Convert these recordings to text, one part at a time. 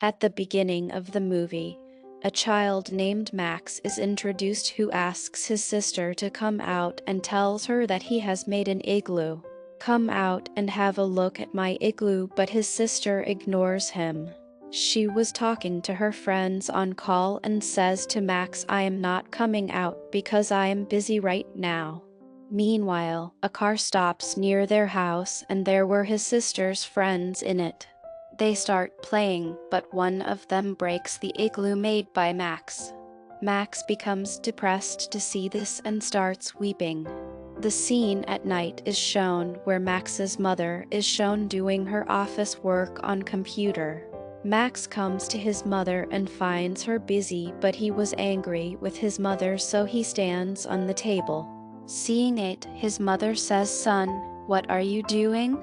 At the beginning of the movie, a child named Max is introduced who asks his sister to come out and tells her that he has made an igloo. Come out and have a look at my igloo, but his sister ignores him. She was talking to her friends on call and says to Max, I am not coming out because I am busy right now. Meanwhile, a car stops near their house and there were his sister's friends in it. They start playing, but one of them breaks the igloo made by Max. Max becomes depressed to see this and starts weeping. The scene at night is shown where Max's mother is shown doing her office work on computer. Max comes to his mother and finds her busy, but he was angry with his mother, so he stands on the table. Seeing it, his mother says, Son, what are you doing?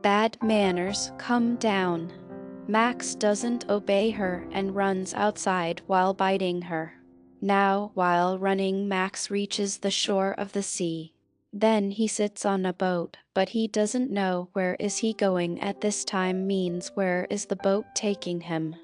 Bad manners, come down. Max doesn't obey her and runs outside while biting her. Now, while running, Max reaches the shore of the sea. Then he sits on a boat, but he doesn't know where is he going at this time means where is the boat taking him.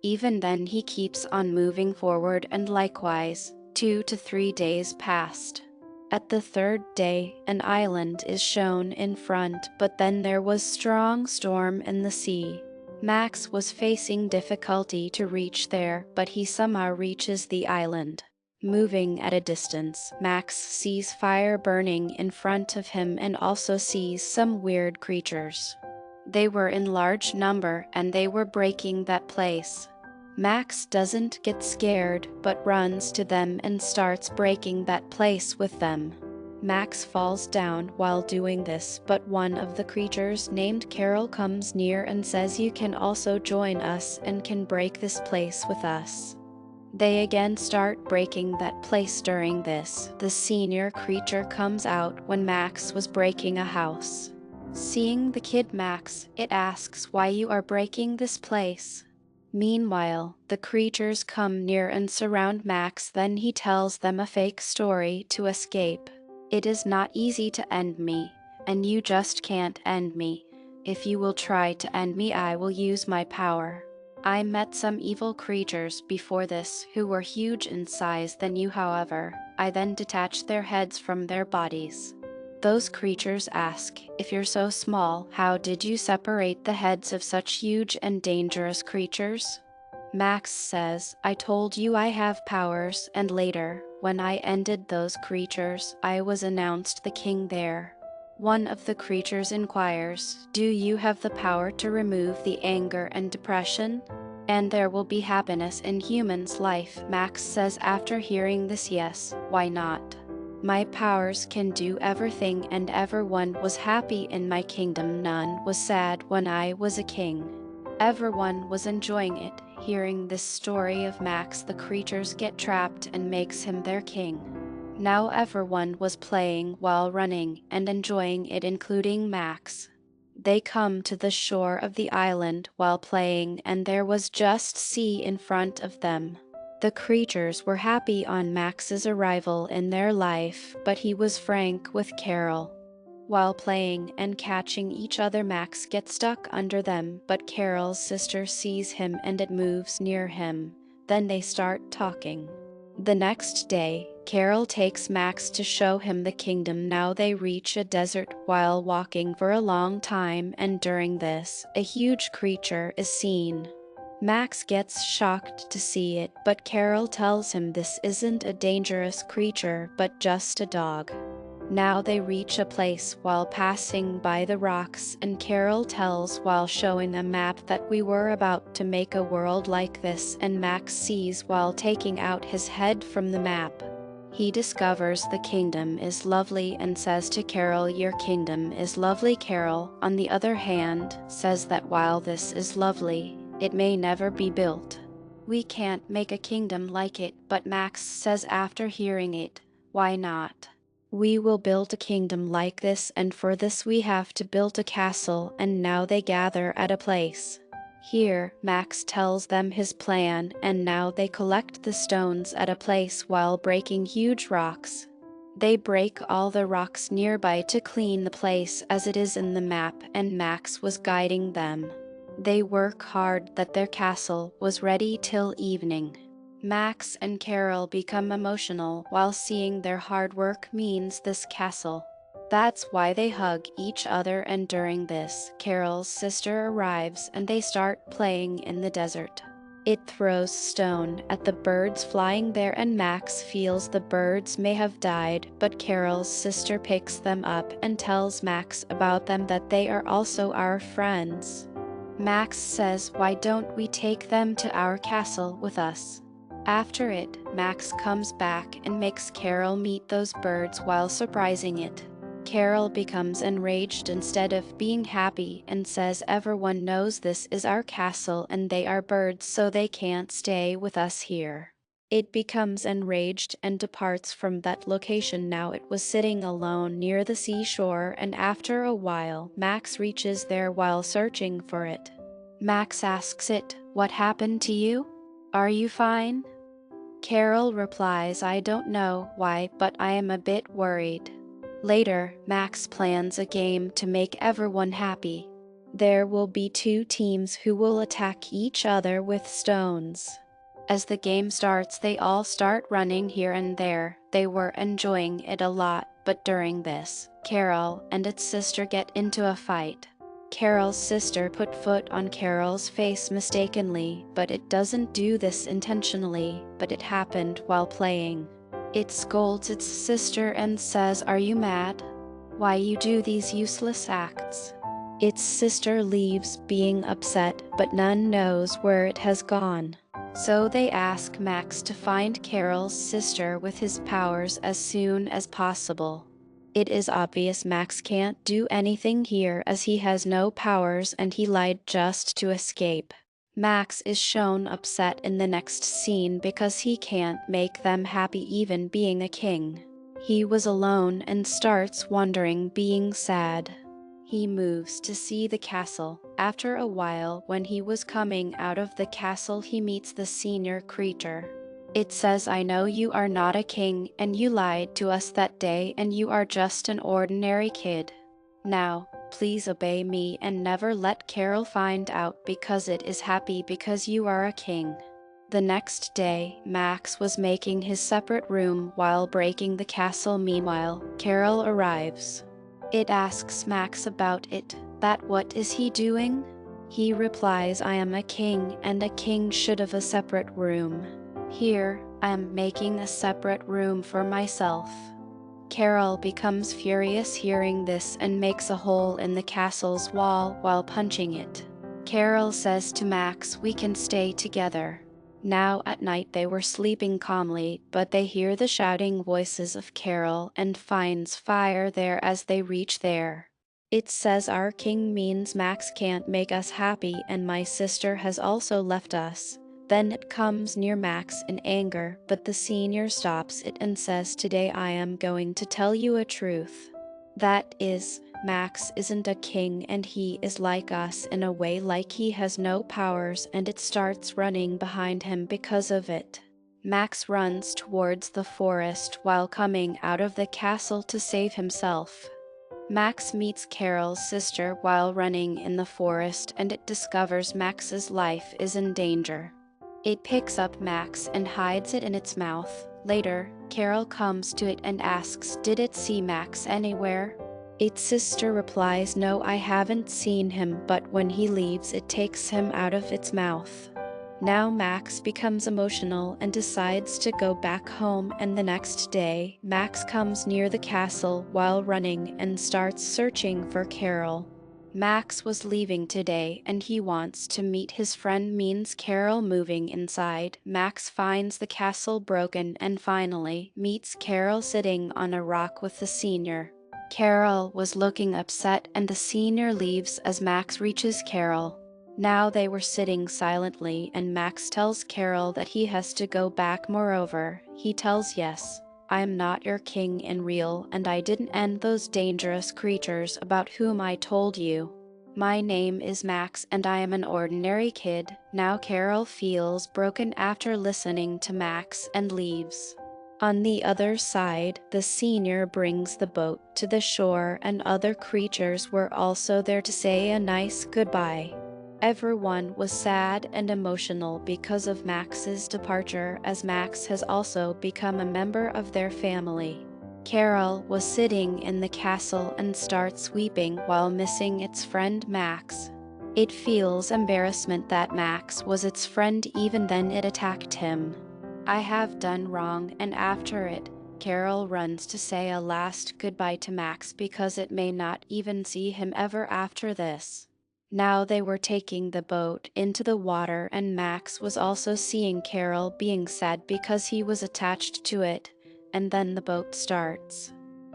Even then he keeps on moving forward, and likewise, 2 to 3 days passed. At the third day, an island is shown in front, but then there was strong storm in the sea. Max was facing difficulty to reach there, but he somehow reaches the island. Moving at a distance, Max sees fire burning in front of him and also sees some weird creatures. They were in large number and they were breaking that place. Max doesn't get scared but runs to them and starts breaking that place with them. Max falls down while doing this, but one of the creatures named Carol comes near and says you can also join us and can break this place with us. They again start breaking that place. During this, the senior creature comes out when Max was breaking a house. Seeing the kid Max, it asks why you are breaking this place. Meanwhile, the creatures come near and surround Max, then he tells them a fake story to escape. It is not easy to end me, and you just can't end me. If you will try to end me, I will use my power. I met some evil creatures before this who were huge in size than you, however, I then detached their heads from their bodies. Those creatures ask, if you're so small, how did you separate the heads of such huge and dangerous creatures? Max says, I told you I have powers, and later, when I ended those creatures, I was announced the king there. One of the creatures inquires, do you have the power to remove the anger and depression? And there will be happiness in humans' life. Max says after hearing this, yes, why not? My powers can do everything and everyone was happy in my kingdom. None was sad when I was a king. Everyone was enjoying it. Hearing this story of Max, the creatures get trapped and makes him their king. Now everyone was playing while running and enjoying it, including Max. They come to the shore of the island while playing and there was just sea in front of them. The creatures were happy on Max's arrival in their life, but he was frank with Carol. While playing and catching each other, Max gets stuck under them, but Carol's sister sees him and it moves near him. Then they start talking. The next day, Carol takes Max to show him the kingdom. Now they reach a desert while walking for a long time, and during this, a huge creature is seen. Max gets shocked to see it, but Carol tells him this isn't a dangerous creature but just a dog. Now they reach a place while passing by the rocks, and Carol tells while showing a map that we were about to make a world like this, and Max sees while taking out his head from the map. He discovers the kingdom is lovely and says to Carol, your kingdom is lovely. Carol, on the other hand, says that while this is lovely, it may never be built. We can't make a kingdom like it, but Max says after hearing it, why not? We will build a kingdom like this, and for this we have to build a castle. And now they gather at a place. Here, Max tells them his plan, and now they collect the stones at a place while breaking huge rocks. They break all the rocks nearby to clean the place as it is in the map, and Max was guiding them. They work hard that their castle was ready till evening. Max and Carol become emotional while seeing their hard work means this castle. That's why they hug each other, and during this, Carol's sister arrives and they start playing in the desert. It throws stone at the birds flying there and Max feels the birds may have died, but Carol's sister picks them up and tells Max about them, that they are also our friends. Max says, why don't we take them to our castle with us? After it, Max comes back and makes Carol meet those birds while surprising it. Carol becomes enraged instead of being happy and says everyone knows this is our castle and they are birds, so they can't stay with us here. It becomes enraged and departs from that location. Now it was sitting alone near the seashore, and after a while Max reaches there while searching for it. Max asks it, "What happened to you? Are you fine?" Carol replies, "I don't know why, but I am a bit worried." Later, Max plans a game to make everyone happy. There will be two teams who will attack each other with stones. As the game starts, they all start running here and there. They were enjoying it a lot, but during this, Carol and its sister get into a fight. Carol's sister put foot on Carol's face mistakenly, but it doesn't do this intentionally, but it happened while playing. It scolds its sister and says, "Are you mad? Why you do these useless acts?" Its sister leaves being upset, but none knows where it has gone. So they ask Max to find Carol's sister with his powers as soon as possible. It is obvious Max can't do anything here as he has no powers and he lied just to escape. Max is shown upset in the next scene because he can't make them happy even being a king. He was alone and starts wondering, being sad. He moves to see the castle. After a while, when he was coming out of the castle, he meets the senior creature. It says, "I know you are not a king and you lied to us that day and you are just an ordinary kid. Now, please obey me and never let Carol find out, because it is happy because you are a king." The next day, Max was making his separate room while breaking the castle. Meanwhile, Carol arrives. It asks Max about it, that what is he doing? He replies, "I am a king and a king should have a separate room. Here, I am making a separate room for myself." Carol becomes furious hearing this and makes a hole in the castle's wall while punching it. Carol says to Max, "We can stay together." Now at night they were sleeping calmly, but they hear the shouting voices of Carol and finds fire there as they reach there. It says, "Our king means Max can't make us happy and my sister has also left us." Then it comes near Max in anger, but the senior stops it and says, "Today I am going to tell you a truth. That is, Max isn't a king and he is like us in a way, like he has no powers," and it starts running behind him because of it. Max runs towards the forest while coming out of the castle to save himself. Max meets Carol's sister while running in the forest and it discovers Max's life is in danger. It picks up Max and hides it in its mouth. Later, Carol comes to it and asks, "Did it see Max anywhere?" Its sister replies, "No, I haven't seen him," but when he leaves it takes him out of its mouth. Now Max becomes emotional and decides to go back home, and the next day, Max comes near the castle while running and starts searching for Carol. Max was leaving today and he wants to meet his friend. Means Carol moving inside. Max finds the castle broken and finally meets Carol sitting on a rock with the senior. Carol was looking upset and the senior leaves as Max reaches Carol. Now they were sitting silently and Max tells Carol that he has to go back. Moreover, he tells, "Yes, I am not your king in real and I didn't end those dangerous creatures about whom I told you. My name is Max and I am an ordinary kid." Now Carol feels broken after listening to Max and leaves. On the other side, the senior brings the boat to the shore and other creatures were also there to say a nice goodbye. Everyone was sad and emotional because of Max's departure, as Max has also become a member of their family. Carol was sitting in the castle and starts weeping while missing its friend Max. It feels embarrassment that Max was its friend, even then it attacked him. I have done wrong, and after it, Carol runs to say a last goodbye to Max because it may not even see him ever after this. Now they were taking the boat into the water, and Max was also seeing Carol being sad because he was attached to it, and then the boat starts.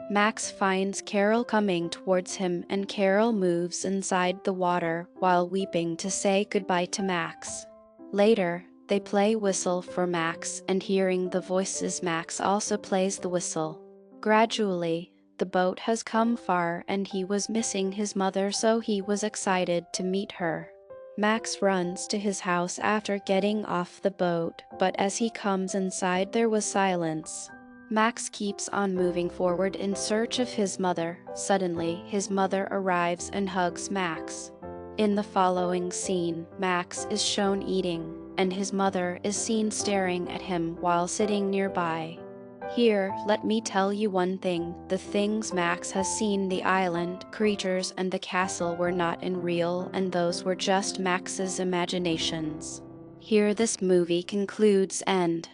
Max finds Carol coming towards him, and Carol moves inside the water while weeping to say goodbye to Max. Later, they play whistle for Max, and hearing the voices, Max also plays the whistle. Gradually, the boat has come far and he was missing his mother, so he was excited to meet her. Max runs to his house after getting off the boat, but as he comes inside there was silence. Max keeps on moving forward in search of his mother. Suddenly, his mother arrives and hugs Max. In the following scene, Max is shown eating, and his mother is seen staring at him while sitting nearby. Here, let me tell you one thing: the things Max has seen, the island, creatures, and the castle were not in real, and those were just Max's imaginations. Here this movie concludes. End.